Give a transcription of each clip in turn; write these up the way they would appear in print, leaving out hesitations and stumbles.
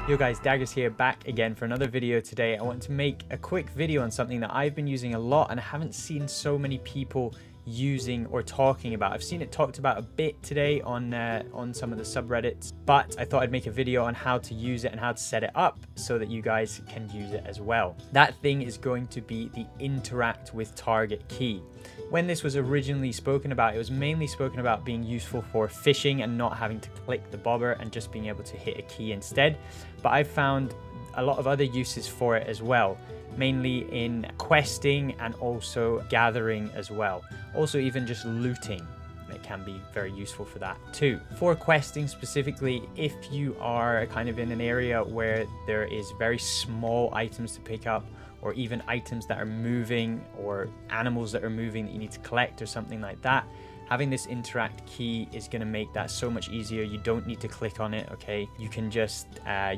Yo guys, Daggers here, back again for another video today. I want to make a quick video on something that I've been using a lot and I haven't seen so many people using or talking about. I've seen it talked about a bit today on some of the subreddits, but I thought I'd make a video on how to use it and how to set it up so that you guys can use it as well. That thing is going to be the interact with target key. When this was originally spoken about, it was mainly spoken about being useful for fishing and not having to click the bobber and just being able to hit a key instead. But I've found a lot of other uses for it as well, mainly in questing and also gathering as well. Also even just looting, it can be very useful for that too. For questing specifically, if you are kind of in an area where there is very small items to pick up, or even items that are moving or animals that are moving that you need to collect or something like that, having this interact key is going to make that so much easier. You don't need to click on it, okay? You can just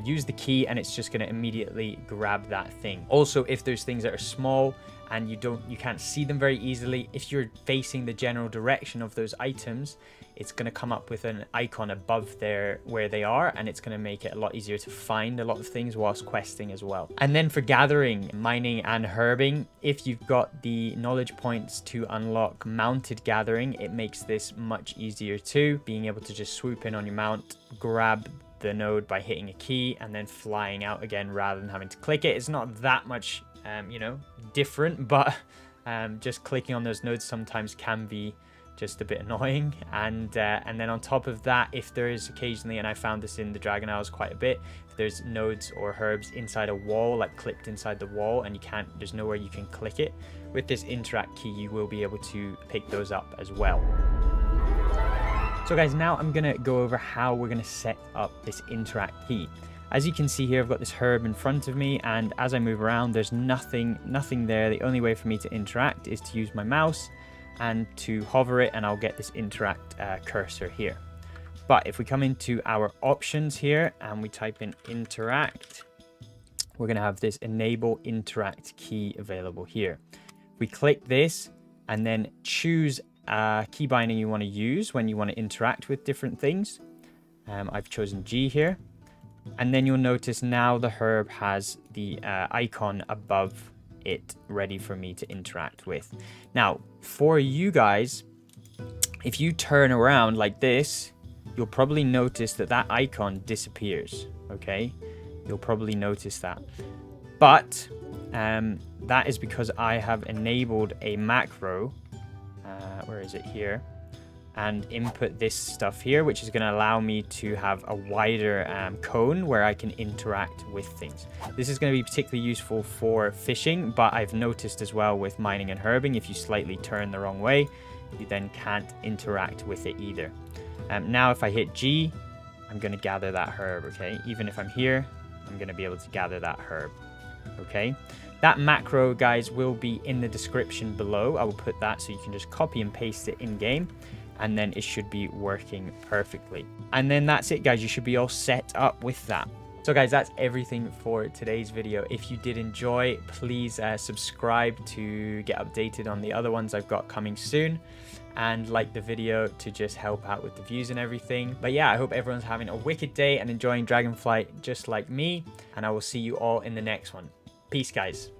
use the key and it's just going to immediately grab that thing. Also, if there's things that are small and you can't see them very easily, if you're facing the general direction of those items, it's going to come up with an icon above there where they are, and it's going to make it a lot easier to find a lot of things whilst questing as well. And then for gathering, mining and herbing, if you've got the knowledge points to unlock mounted gathering, it makes this much easier too. Being able to just swoop in on your mount, grab the node by hitting a key and then flying out again rather than having to click it. It's not that much you know, different, but just clicking on those nodes sometimes can be just a bit annoying. And then on top of that, if there is occasionally, and I found this in the Dragon Isles quite a bit, if there's nodes or herbs inside a wall, like clipped inside the wall, and there's nowhere you can click it, with this interact key you will be able to pick those up as well. So guys, now I'm gonna go over how we're gonna set up this interact key. As you can see here, I've got this herb in front of me, and as I move around, there's nothing there. The only way for me to interact is to use my mouse and to hover it, and I'll get this interact cursor here. But if we come into our options here and we type in interact, we're going to have this enable interact key available here. We click this and then choose a key binding you want to use when you want to interact with different things. I've chosen G here. And then you'll notice now the herb has the icon above it ready for me to interact with. Now, for you guys, if you turn around like this, you'll probably notice that that icon disappears, okay? You'll probably notice that. But that is because I have enabled a macro, where is it here? And input this stuff here, which is going to allow me to have a wider cone where I can interact with things. This is going to be particularly useful for fishing, but I've noticed as well with mining and herbing, if you slightly turn the wrong way, you then can't interact with it either. Now if I hit G, I'm going to gather that herb, okay? Even if I'm here, I'm going to be able to gather that herb, okay? That macro, guys, will be in the description below. I will put that so you can just copy and paste it in game, and then it should be working perfectly. And then that's it, guys. You should be all set up with that. So guys, that's everything for today's video. If you did enjoy, please subscribe to get updated on the other ones I've got coming soon, and like the video to just help out with the views and everything. But yeah, I hope everyone's having a wicked day and enjoying Dragonflight just like me, and I will see you all in the next one. Peace, guys.